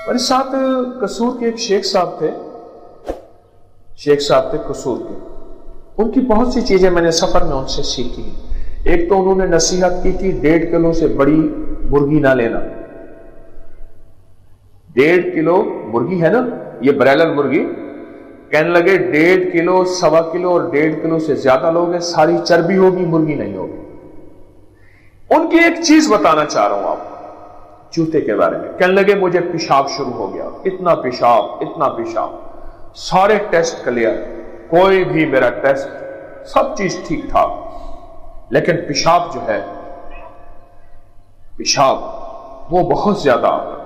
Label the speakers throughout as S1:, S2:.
S1: मेरे साथ कसूर के एक शेख साहब थे कसूर के। उनकी बहुत सी चीजें मैंने सफर में उनसे सीखी। एक तो उन्होंने नसीहत की थी 1.5 किलो से बड़ी मुर्गी ना लेना। 1.5 किलो मुर्गी है ना, ये ब्रायलर मुर्गी, कहने लगे 1.5 किलो, 1.25 किलो और 1.5 किलो से ज्यादा लोग हैं, सारी चर्बी होगी, मुर्गी नहीं होगी। उनकी एक चीज बताना चाह रहा हूं आपको जूते के बारे में। कहने लगे मुझे पेशाब शुरू हो गया, इतना पेशाब, सारे टेस्ट क्लियर, कोई भी मेरा टेस्ट सब चीज ठीक ठाक, लेकिन पेशाब जो है, पेशाब वो बहुत ज्यादा आता है।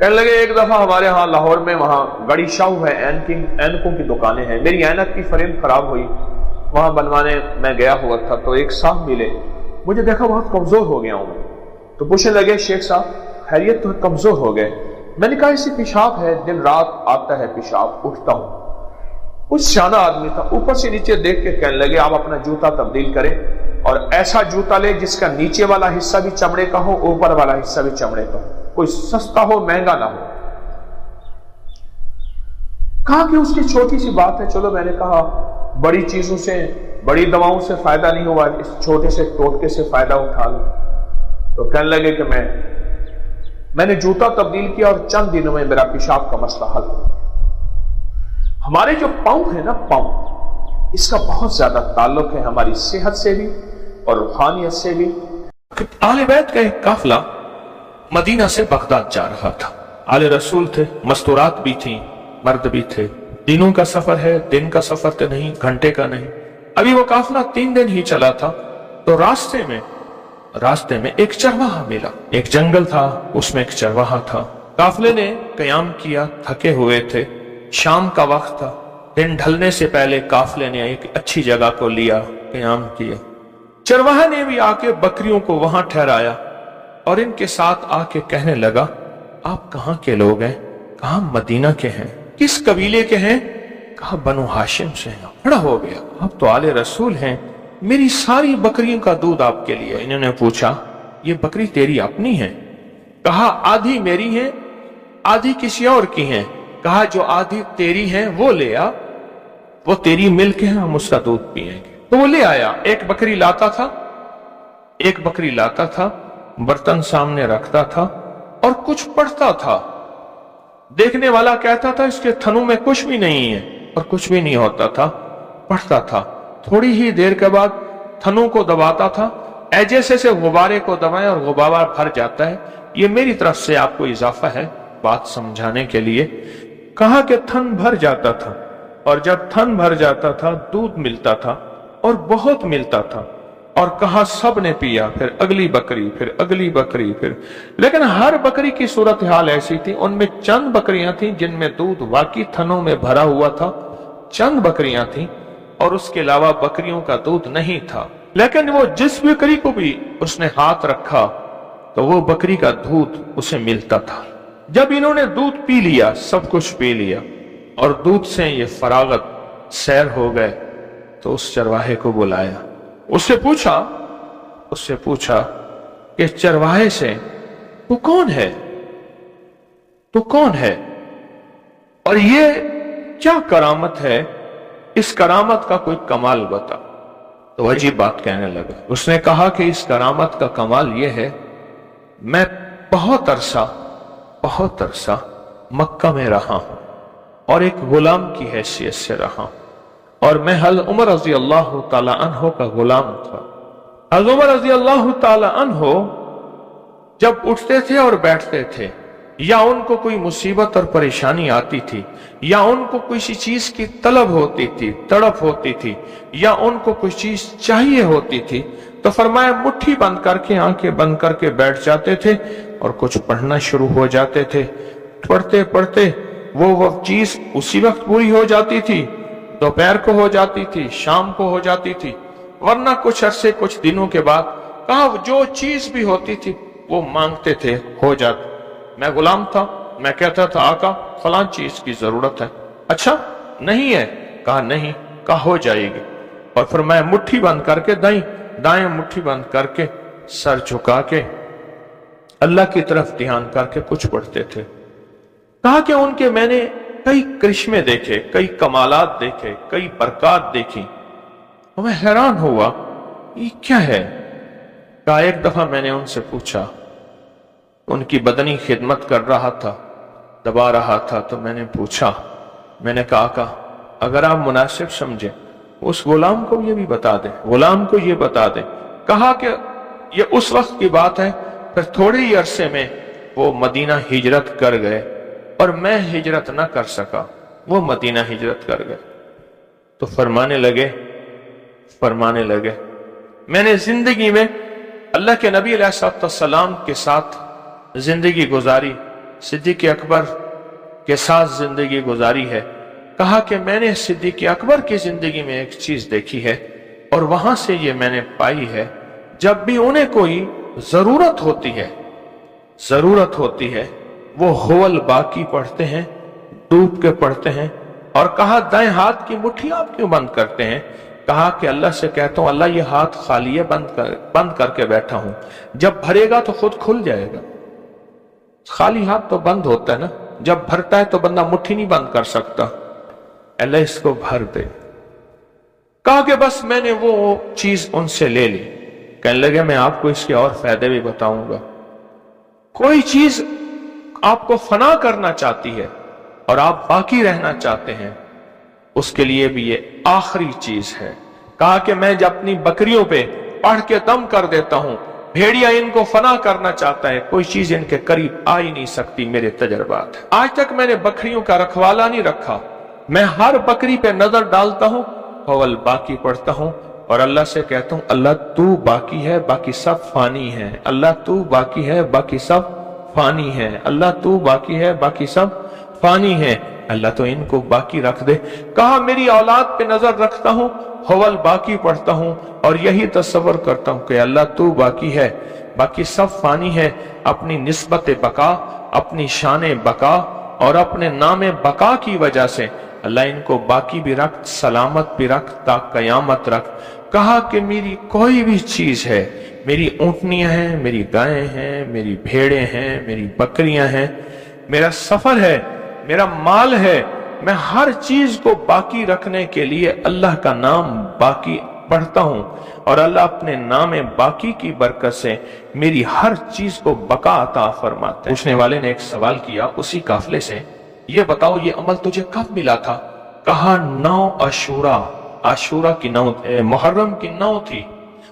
S1: कहने लगे एक दफा हमारे यहाँ लाहौर में, वहां गड़ी शाहू है, ऐनकों की दुकानें हैं, मेरी ऐनक की फ्रेम खराब हुई, वहां बनवाने मैं गया हुआ था, तो एक साहब मिले, मुझे देखा बहुत कमजोर हो गया हूं मैं, तो पूछने लगे शेख साहब खैरियत, तो कमजोर हो गए। मैंने कहा इसी पेशाब है, दिन रात आता है पेशाब, उठता हूं। कुछ शाना आदमी था, ऊपर से नीचे देख के कहने लगे आप अपना जूता तब्दील करें और ऐसा जूता ले जिसका नीचे वाला हिस्सा भी चमड़े का हो, ऊपर वाला हिस्सा भी चमड़े का हो, कोई सस्ता हो, महंगा ना हो। कहा कि उसकी छोटी सी बात है। चलो, मैंने कहा बड़ी चीजों से, बड़ी दवाओं से फायदा नहीं हुआ, इस छोटे से टोटके से फायदा उठा लो। तो कहने लगे कि मैंने जूता तब्दील किया और चंद दिनों में मेरा पेशाब का मसला हल हो गया। हमारे जो पांव है ना, पांव, इसका बहुत ज्यादा ताल्लुक है हमारी सेहत से भी और रूहानियत से भी। आले बैत का एक काफिला मदीना से बगदाद जा रहा था। आले रसूल थे, मस्तूरात भी थी, मर्द भी थे। दिनों का सफर है, दिन का सफर तो नहीं, घंटे का नहीं। अभी वो काफिला 3 दिन ही चला था, तो रास्ते में एक चरवाहा मिला। एक जंगल था, उसमें एक चरवाहा था। काफिले ने कयाम किया, थके हुए थे, शाम का वक्त था। दिन ढलने से पहले काफिले ने एक अच्छी जगह को लिया, कयाम किया। चरवाहा ने भी आके बकरियों को वहां ठहराया और इनके साथ आके कहने लगा, आप कहाँ के लोग हैं? कहा मदीना के हैं। किस कबीले के हैं? कहा बनु हाशिम से हैं। बड़ा हो गया, आप तो आले रसूल हैं, मेरी सारी बकरियों का दूध आपके लिए। इन्होंने पूछा ये बकरी तेरी अपनी है? कहा आधी मेरी है, आधी किसी और की है। कहा जो आधी तेरी है वो ले आ, वो तेरी मिल्क है, हम उसका दूध पिएंगे। तो वो ले आया। एक बकरी लाता था, बर्तन सामने रखता था और कुछ पढ़ता था। देखने वाला कहता था इसके थनों में कुछ भी नहीं है, और कुछ भी नहीं होता था, पढ़ता था। थोड़ी ही देर के बाद थनों को दबाता था, जैसे से गुब्बारे को दबाएं और गुब्बारा भर जाता है। ये मेरी तरफ से आपको इजाफा है बात समझाने के लिए। कहा कि थन भर जाता था, और जब थन भर जाता था दूध मिलता था और बहुत मिलता था। और कहा सब ने पिया, फिर अगली बकरी, फिर अगली बकरी, फिर। लेकिन हर बकरी की सूरत हाल ऐसी थी, उनमें चंद बकरियां थी जिनमें दूध वाकई थनों में भरा हुआ था, चंद बकरियां थी, और उसके अलावा बकरियों का दूध नहीं था। लेकिन वो जिस बकरी को भी उसने हाथ रखा तो वो बकरी का दूध उसे मिलता था। जब इन्होंने दूध पी लिया, सब कुछ पी लिया, और दूध से ये फरागत सैर हो गए, तो उस चरवाहे को बुलाया। उससे पूछा कि चरवाहे से तू कौन है और ये क्या करामत है, इस करामत का कोई कमाल बता। तो अजीब बात कहने लगा। उसने कहा कि इस करामत का कमाल यह है, मैं बहुत अरसा मक्का में रहा हूं और एक गुलाम की हैसियत से रहा हूं, और मैं हज़रत उमर रज़ी अल्लाह ताला अन्हो का गुलाम था। हज़रत उमर रज़ी अल्लाह ताला अन्हो जब उठते थे और बैठते थे, या उनको कोई मुसीबत और परेशानी आती थी, या उनको किसी चीज की तलब होती थी, तड़प होती थी, या उनको कुछ चीज चाहिए होती थी, तो फरमाया मुट्ठी बंद करके, आंखें बंद करके बैठ जाते थे और कुछ पढ़ना शुरू हो जाते थे। पढ़ते पढ़ते वो चीज उसी वक्त पूरी हो जाती थी, दोपहर को हो जाती थी, शाम को हो जाती थी, वरना कुछ अरसे, कुछ दिनों के बाद कहा जो चीज भी होती थी वो मांगते थे, हो जाती। मैं गुलाम था, मैं कहता था आका फलां चीज की जरूरत है। अच्छा नहीं है? कहा नहीं। कहा हो जाएगी। और फिर मैं मुट्ठी बंद करके, दाएं मुट्ठी बंद करके, सर झुका के अल्लाह की तरफ ध्यान करके कुछ पढ़ते थे। कहा कि उनके मैंने कई करिश्मे देखे, कई कमालात देखे, कई बरकत देखी, और मैं हैरान हुआ ये क्या है। कहा एक दफा मैंने उनसे पूछा, उनकी बदनी खिदमत कर रहा था, दबा रहा था, तो मैंने पूछा, मैंने कहा अगर आप मुनासिब समझे उस गुलाम को ये भी बता दे, गुलाम को ये बता दे। कहा कि ये उस वक्त की बात है, फिर थोड़े ही अरसे में वो मदीना हिजरत कर गए और मैं हिजरत ना कर सका, वो मदीना हिजरत कर गए। तो फरमाने लगे मैंने जिंदगी में अल्लाह के नबी अलैहिस्सलाम के साथ जिंदगी गुजारी, सिद्दीक़ अकबर के साथ जिंदगी गुजारी है। कहा कि मैंने सिद्दीक़ अकबर की जिंदगी में एक चीज देखी है और वहां से ये मैंने पाई है, जब भी उन्हें कोई जरूरत होती है वो हुवल बाकी पढ़ते हैं, डूब के पढ़ते हैं। और कहा दाएं हाथ की मुट्ठी आप क्यों बंद करते हैं। कहा कि अल्लाह से कहता हूं अल्लाह ये हाथ खाली है, बंद करके बैठा हूं, जब भरेगा तो खुद खुल जाएगा। खाली हाथ तो बंद होता है ना, जब भरता है तो बंदा मुट्ठी नहीं बंद कर सकता। अल्लाह इसको भर दे। कहा कि बस मैंने वो चीज उनसे ले ली। कहने लगे मैं आपको इसके और फायदे भी बताऊंगा। कोई चीज आपको फना करना चाहती है और आप बाकी रहना चाहते हैं, उसके लिए भी ये आखिरी चीज है। कहा कि मैं जब अपनी बकरियों पे पढ़ के दम कर देता हूं, भेड़िया इनको फना करना चाहता है, कोई चीज इनके करीब आ ही नहीं सकती। मेरे तजर्बात है, आज तक मैंने बकरियों का रखवाला नहीं रखा, मैं हर बकरी पे नजर डालता हूं, हवल बाकी पढ़ता हूं और अल्लाह से कहता हूं अल्लाह तू बाकी है, बाकी सब फानी है। अल्लाह तू बाकी है, बाकी सब फानी है। अल्लाह तू बाकी है, बाकी सब फानी है। अल्लाह तो इनको बाकी रख दे। कहा मेरी औलाद पे नजर रखता हूं, हवल बाकी पढ़ता हूं और यही तस्वर करता हूं कि अल्लाह तू बाकी है, बाकी सब फानी है। अपनी निस्बत बका, अपनी शान बका और अपने नाम बका की वजह से अल्लाह इनको बाकी भी रख, सलामत भी रख, ता कयामत रख। कहा कि मेरी कोई भी चीज है, मेरी ऊंटनियां हैं, मेरी गायें हैं, मेरी भेड़ें हैं, मेरी बकरियां हैं, मेरा सफर है, मेरा माल है, मैं हर चीज को बाकी रखने के लिए अल्लाह का नाम बाकी पढ़ता हूं और अल्लाह अपने नाम बाकी की बरकत से मेरी हर चीज को बका अता फरमाता है। पूछने वाले ने एक सवाल किया उसी काफिले से, ये बताओ ये अमल तुझे कब मिला था। कहा 9 अशूरा, आशूरा की 9 मुहर्रम की 9 थी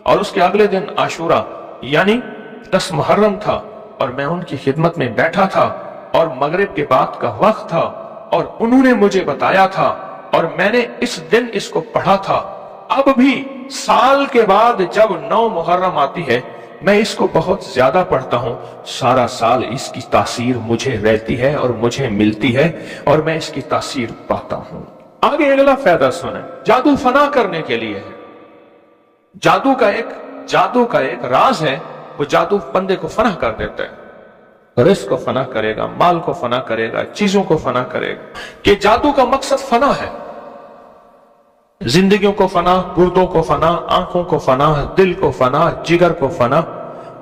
S1: और उसके अगले दिन आशूरा यानी 10 मुहर्रम था और मैं उनकी खिदमत में बैठा था और मगरिब के बाद का वक्त था और उन्होंने मुझे बताया था और मैंने इस दिन इसको पढ़ा था। अब भी साल के बाद जब 9 मुहर्रम आती है मैं इसको बहुत ज्यादा पढ़ता हूं, सारा साल इसकी तासीर मुझे रहती है और मुझे मिलती है और मैं इसकी तासीर पाता हूं। आगे अगला फायदा सुने, जादू फना करने के लिए है। जादू का एक राज है, वो जादू बंदे को फना कर देता है। रिस्क को फना करेगा, माल को फना करेगा, चीजों को फना करेगा। कि जादू का मकसद फना है, जिंदगियों को फना, गुर्दों को फना, आंखों को फना, दिल को फना, जिगर को फना,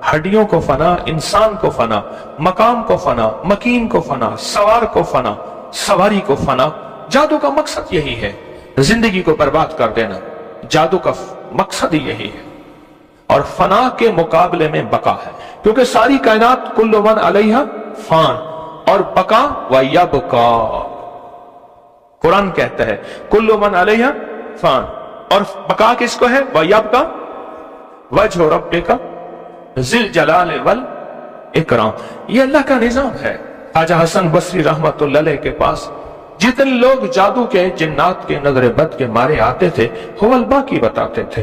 S1: हड्डियों को फना, इंसान को फना, मकाम को फना, मकीन को फना, सवार को फना, सवारी को फना। जादू का मकसद यही है, जिंदगी को बर्बाद कर देना। जादू का मकसद ही यही है और फना के मुकाबले में बका है, क्योंकि सारी कायनात कुल्लु मन अलैहा फान और बका व यबका। कुरान कहता है कुल्लु मन अलैहा फान और बका किसको है, व यबका वजह रब्बिका जिल जलाल वल इकराम। ये अल्लाह का निजाम है। ख्वाजा हसन बसरी रहमतुल्लाह अलैह के पास जितने लोग जादू के, जिन्नात के, नजर बद के मारे आते थे, हुवल बाकी बताते थे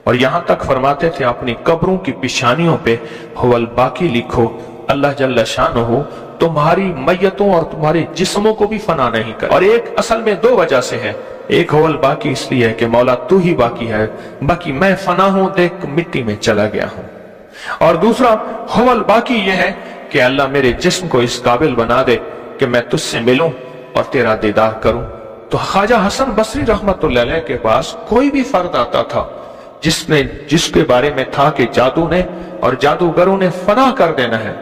S1: और यहां तक फरमाते थे अपनी कब्रों की पेशानियों पे हुवल बाकी लिखो, अल्लाह जल्ल शानहू तुम्हारी मैयतों और तुम्हारे जिस्मों को भी फना नहीं कर। और एक असल में 2 वजह से है, एक हुवल बाकी इसलिए है कि मौला तू ही बाकी है, बाकी मैं फना हूं, देख मिट्टी में चला गया हूं। और दूसरा हुवल बाकी यह है कि अल्लाह मेरे जिस्म को इस काबिल बना दे कि मैं तुझसे मिलूं और तेरा दीदार करूं। तो ख्वाजा हसन बसरी रहमतुल्लाह अलैह के पास कोई भी फर्द आता था जिसके बारे में था कि जादू ने और जादूगरों ने फना कर देना है,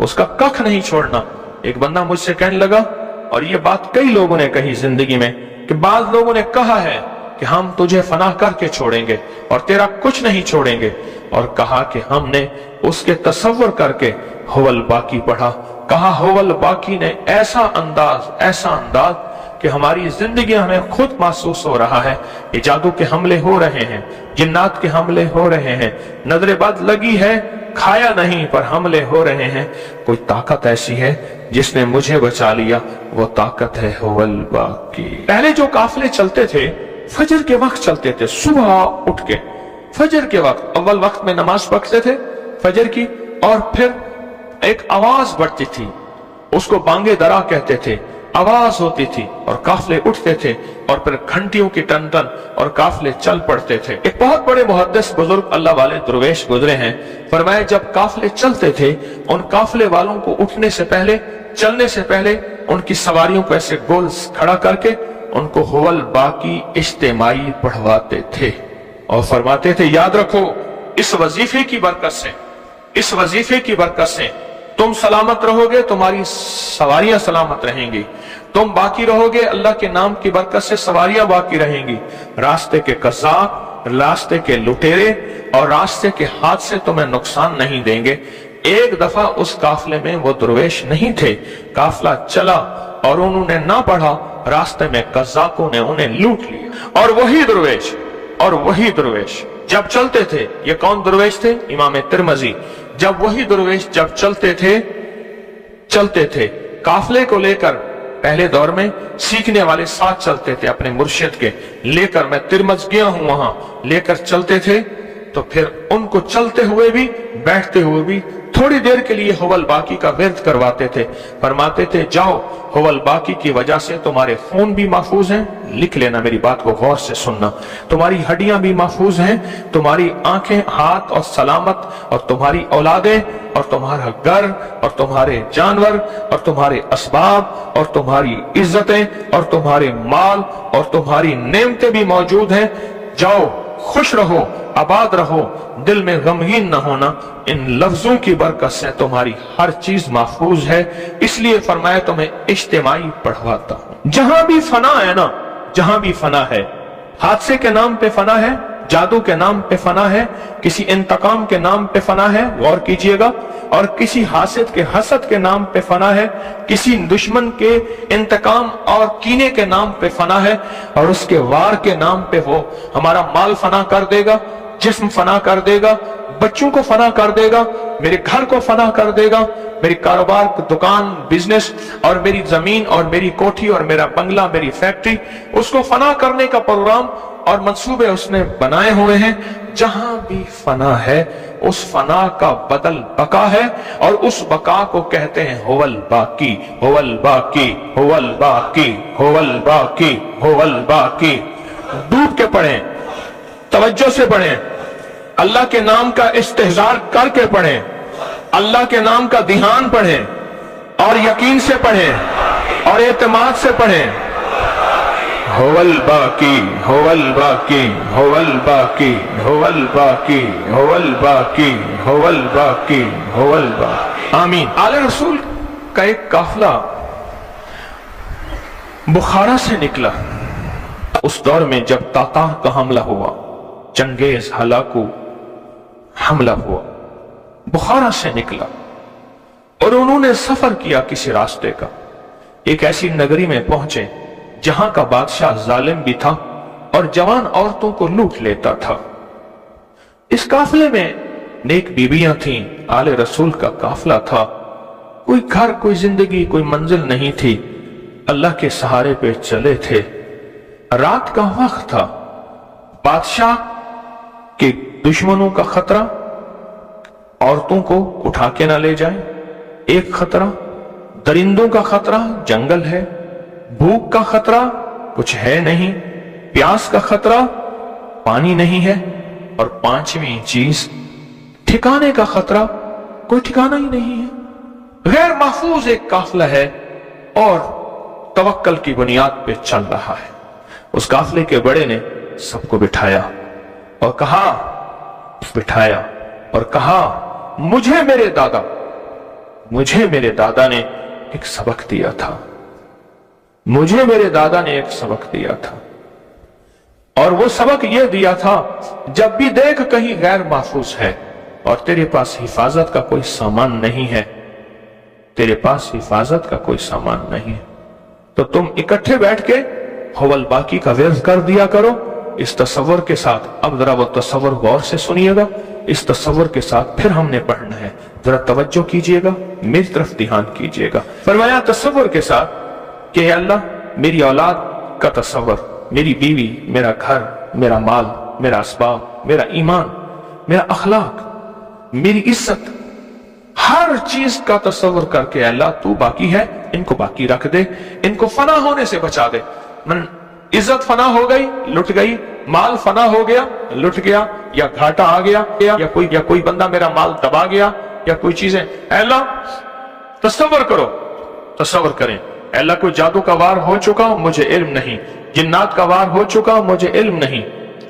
S1: उसका कख नहीं छोड़ना,
S2: ایک بندہ مجھ سے کہنے لگا، اور یہ بات کئی لوگوں نے کہی زندگی میں، کہ بعض لوگوں نے کہا ہے کہ ہم تجھے فنا کر کے چھوڑیں گے اور تیرا کچھ نہیں چھوڑیں گے، اور کہا کہ ہم نے اس کے تصور کر کے هو الباقی پڑھا. کہا هو الباقی نے ایسا انداز کہ ہماری زندگی ہمیں خود محسوس ہو رہا ہے کہ جادو کے حملے ہو رہے ہیں، جنات کے حملے ہو رہے ہیں، نظر بد لگی ہے، کھایا نہیں پر حملے ہو رہے ہیں. کوئی طاقت ایسی ہے جس نے مجھے بچا لیا، وہ طاقت ہے هو الباقی. پہلے جو قافلے چلتے تھے فجر کے وقت چلتے تھے، صبح اٹھ کے فجر کے وقت اول وقت میں نماز پڑھتے تھے فجر کی، اور پھر ایک آواز بڑھتی تھی، اس کو بانگے درا کہتے تھے، آواز ہوتی تھی اور قافلے اٹھتے تھے، اور پھر گھنٹیوں کی ٹن ٹن اور قافلے چل پڑتے تھے. ایک بہت بڑے محدث بزرگ اللہ والے درویش گزرے ہیں، فرمایا جب قافلے چلتے تھے ان قافلے والوں کو اٹھنے سے پہلے، چلنے سے پہلے ان کی سواریوں کو ایسے گول کھڑا کر کے ان کو هو الباقی اجتماعی پڑھواتے تھے، اور فرماتے تھے یاد رکھو اس وظیفے کی برکت سے، اس وظیفے کی برکت سے تم سلامت رہو گے، تمہاری سواریاں سلامت رہیں گی، تم باقی رہو گے، اللہ کے نام کی برکت سے سواریاں باقی رہیں گی، راستے کے قذاب، راستے کے لٹیرے اور راستے کے حادثے تمہیں نقصان نہیں دیں گے. ایک دفعہ اس قافلے میں وہ درویش نہیں تھے، قافلہ چلا اور انہوں نے نہ پڑھا، راستے میں قذاقوں نے انہیں لوٹ لیا. اور وہی درویش جب چلتے تھے، یہ کون درویش تھے؟ امام ترمذی. جب وہی درویش جب چلتے تھے قافلے کو لے کر، پہلے دور میں سیکھنے والے ساتھ چلتے تھے اپنے مرشد کے لے کر، میں ترمذ گیا ہوں وہاں لے کر چلتے تھے، تو پھر ان کو چلتے ہوئے بھی بیٹھتے ہوئے بھی تھوڑی دیر کے لیے هو الباقی کا ورد کرواتے تھے. فرماتے تھے جاؤ هو الباقی کی وجہ سے تمہارے خون بھی محفوظ ہیں، لکھ لینا میری بات کو غور سے سننا، تمہاری ہڈیاں بھی محفوظ ہیں، تمہاری آنکھیں، ہاتھ اور سلامت، اور تمہاری اولادیں اور تمہارا گھر اور تمہارے جانور اور تمہارے اسباب اور تمہاری عزتیں اور تمہارے مال اور تمہاری نعمتیں بھی موجود ہیں. جاؤ خوش رہو، آباد رہو، دل میں غمگین نہ ہونا، ان لفظوں کی برکت سے تمہاری ہر چیز محفوظ ہے، اس لیے فرمایا تمہیں اجتماعی پڑھواتا ہوں. جہاں بھی فنا ہے نا، جہاں بھی فنا ہے، حادثے کے نام پہ فنا ہے، جادو کے نام پہ فنا ہے، کسی انتقام کے نام پہ فنا ہے، غور کیجئے گا، اور کسی حسد کے نام پہ فنا ہے، کسی دشمن کے انتقام اور کینے کے نام پہ فنا ہے، اور اس کے وار کے نام پہ وہ ہمارا مال فنا کر دے گا، جسم فنا کر دے گا، بچوں کو فنا کر دے گا، میرے گھر کو فنا کر دے گا، میری کاروبار، دکان، بزنس، اور میری زمین اور میری کوٹھی اور میرا بنگلہ، میری فیکٹری، اس کو فنا کرنے کا پروگرام اور منصوبے اس نے بنائے ہوئے ہیں. جہاں بھی فنا ہے اس فنا کا بدل بقا ہے، اور اس بقا کو کہتے ہیں هو الباقی، هو الباقی، هو الباقی، هو الباقی، هو الباقی. ڈوب کے پڑھیں، توجہ سے پڑھیں، اللہ کے نام کا استحضار کر کے پڑھیں، اللہ کے نام کا دھیان پڑھیں، اور یقین سے پڑھیں اور اعتماد سے پڑھیں. هو الباقی، هو الباقی، هو الباقی، هو الباقی، هو الباقی، هو الباقی، هو الباقی. آمین. آل رسول کا ایک قافلہ بخارا سے نکلا اس دور میں جب تاتار کا حملہ ہوا، چنگیز ہلاکو حملہ ہوا، بخارا سے نکلا، اور انہوں نے سفر کیا کسی راستے کا، ایک ایسی نگری میں پہنچے جہاں کا بادشاہ ظالم بھی تھا اور جوان عورتوں کو لوٹ لیتا تھا. اس قافلے میں نیک بیویاں تھیں، آل رسول کا قافلہ تھا، کوئی گھر، کوئی زندگی، کوئی منزل نہیں تھی، اللہ کے سہارے پہ چلے تھے. رات کا وقت تھا، بادشاہ کے دشمنوں کا خطرہ، عورتوں کو اٹھا کے نہ لے جائیں، ایک خطرہ، درندوں کا خطرہ، جنگل ہے، بھوک کا خطرہ، کچھ ہے نہیں، پیاس کا خطرہ، پانی نہیں ہے، اور پانچویں چیز ٹھکانے کا خطرہ، کوئی ٹھکانہ ہی نہیں ہے. غیر محفوظ ایک قافلہ ہے اور توکل کی بنیاد پہ چل رہا ہے. اس قافلے کے بڑے نے سب کو بٹھایا اور کہا مجھے میرے دادا نے एक सबक दिया था, मुझे मेरे दादा ने एक सबक दिया था, और वो सबक ये दिया था, जब भी देख कहीं गैर महफूज है और तेरे पास हिफाजत का कोई सामान नहीं है, तेरे पास हिफाजत का कोई सामान नहीं है, तो तुम इकट्ठे बैठ के हुवल बाकी का विर्द कर दिया करो इस तसव्वुर के साथ। अब जरा वो तसव्वुर गौर से सुनिएगा, इस तसव्वुर के साथ फिर हमने पढ़ना है, जरा तवज्जो कीजिएगा, मेरी तरफ ध्यान कीजिएगा। फरमाया तसव्वुर के साथ कि अल्लाह मेरी औलाद का तसव्वुर, मेरी बीवी, मेरा घर, मेरा माल, मेरा असबाब, मेरा ईमान, मेरा अखलाक, मेरी इज्जत, हर चीज का तसव्वुर करके अल्लाह तू बाकी है, इनको बाकी रख दे, इनको फना होने से बचा दे। इज्जत फना हो गई, लुट गई, माल फना हो गया, लुट गया, या घाटा आ गया, या कोई बंदा मेरा माल दबा गया, या कोई चीजें, अल्लाह तसव्वुर करो, तसव्वुर करें, अल्लाह को जादू का वार हो चुका, मुझे इल्म नहीं, जिन्नात का वार हो चुका, मुझे इल्म नहीं।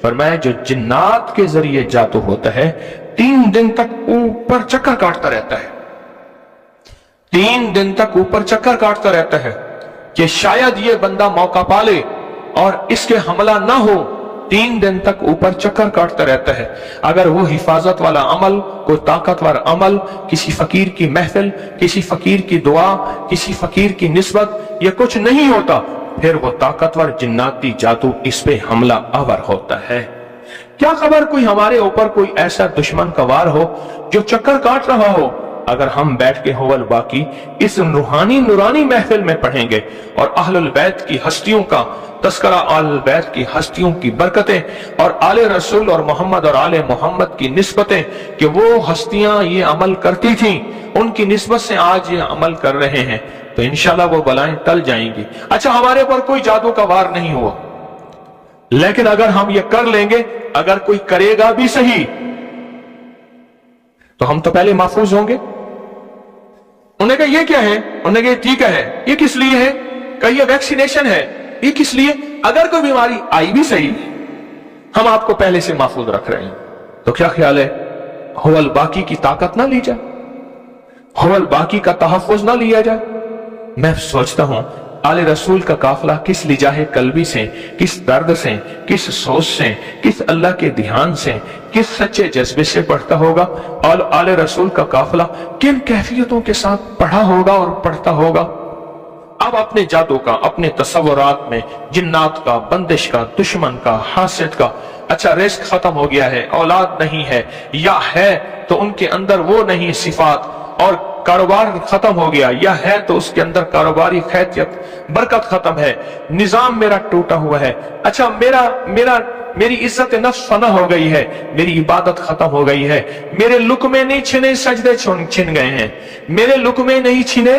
S2: फरमाया जो जिन्नात के जरिए जादू होता है 3 दिन तक ऊपर चक्कर काटता रहता है, 3 दिन तक ऊपर चक्कर काटता रहता है कि शायद ये बंदा मौका पाले और इसके हमला ना हो, 3 दिन तक ऊपर चक्कर काटता रहता है। अगर वो हिफाजत वाला अमल, कोई ताकतवर अमल, किसी फकीर की महफिल, किसी फकीर की दुआ, किसी फकीर की निस्बत, ये कुछ नहीं होता, फिर वो ताकतवर जिन्नाती जादू इस पे हमला आवर होता है। क्या खबर कोई हमारे ऊपर कोई ऐसा दुश्मन का वार हो जो चक्कर काट रहा हो, अगर हम बैठ के हुवल बाकी इस रूहानी नूरानी महफिल में पढ़ेंगे और अहलुल बैत की हस्तियों का तस्करा, अहलुल बैत की हस्तियों की बरकतें और आले रसूल और मोहम्मद और आले मोहम्मद की निस्बतें कि वो हस्तियां ये अमल करती थीं, उनकी निस्बत से आज ये अमल कर रहे हैं, तो इंशाल्लाह वो बलाएं टल जाएंगी। अच्छा, हमारे पर कोई जादू का वार नहीं हुआ, लेकिन अगर हम ये कर लेंगे, अगर कोई करेगा भी सही, तो हम तो पहले महफूज होंगे। उन्होंने कहा ये क्या है, उन्होंने कहा टीका है, ये किस लिए है, कहा ये वैक्सीनेशन है, ये किस लिए, अगर कोई बीमारी आई भी सही, हम आपको पहले से महफूज रख रहे हैं। तो क्या ख्याल है, हुवल बाकी की ताकत ना ली जाए, हुवल बाकी का तहफ़्फ़ुज़ ना लिया जाए। मैं सोचता हूं आले रसूल का काफिला किस लिजाहे कल्बी से, किस दर्द से, किस सोच से, किस अल्लाह के ध्यान से, किस सच्चे जज्बे से पढ़ता होगा, और आले रसूल का काफिला किन कैफियतों के साथ पढ़ा होगा और पढ़ता होगा। अब अपने जादू का, अपने तसव्वुरात में जिन्नात का, बंदिश का, दुश्मन का, हासिद का, अच्छा रिस्क खत्म हो गया है, औलाद नहीं है, या है तो उनके अंदर वो नहीं सिफात, और कारोबार खत्म हो गया, या है तो उसके अंदर कारोबारी खैरियत, बरकत खत्म है, निजाम मेरा टूटा हुआ है, अच्छा मेरी इज्जत नफ्स फना हो गई है, मेरी इबादत खत्म हो गई है, मेरे लुक्मे नहीं छिने, सजदे छिन गए हैं, मेरे लुक्मे नहीं छिने,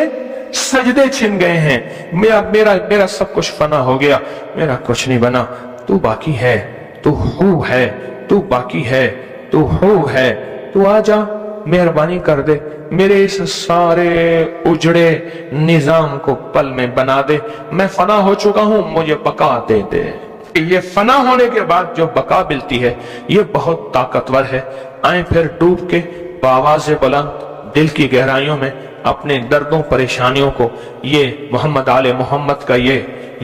S2: सजदे छिन गए हैं, मेरा सब कुछ फना हो गया, मेरा कुछ नहीं बना। तू बाकी है, तू हू है, तू बाकी है, तू हू है, तू आजा, मेहरबानी कर दे, मेरे इस सारे उजड़े निजाम को पल में बना दे, मैं फना हो चुका हूं, मुझे बका दे दे। ये फना होने के बाद जो बका मिलती है ये बहुत ताकतवर है। आए फिर डूब के बावाज़े बुलंद दिल की गहराइयों में अपने दर्दों परेशानियों को, ये मोहम्मद आले मोहम्मद का ये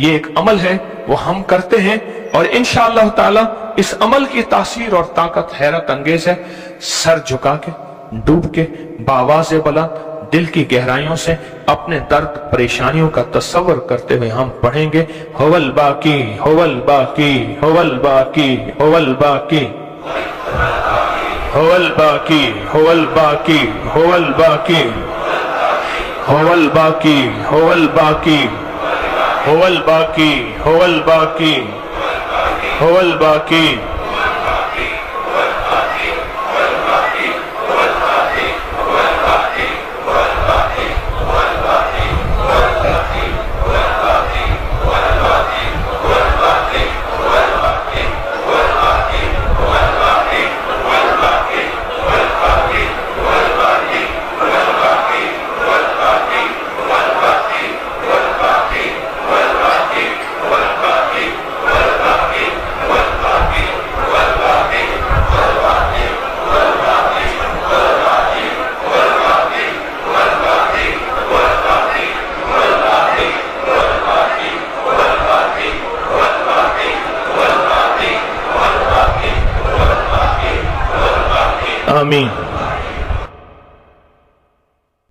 S2: एक अमल है, वो हम करते हैं, और इंशाअल्लाह ताला इस अमल की तासीर और ताकत हैरत अंगेज है। सर झुका के, डूब के, बावाज़े बुलंद दिल की गहराइयों से अपने दर्द परेशानियों का तस्वर करते हुए हम पढ़ेंगे, हुवल बाकी, हुवल बाकी, हुवल बाकी, हुवल बाकी, हुवल बाकी, हुवल बाकी, हुवल बाकी, हुवल बाकी, हुवल बाकी, हुवल बाकी, हुवल बाकी, हुवल बाकी। آمین.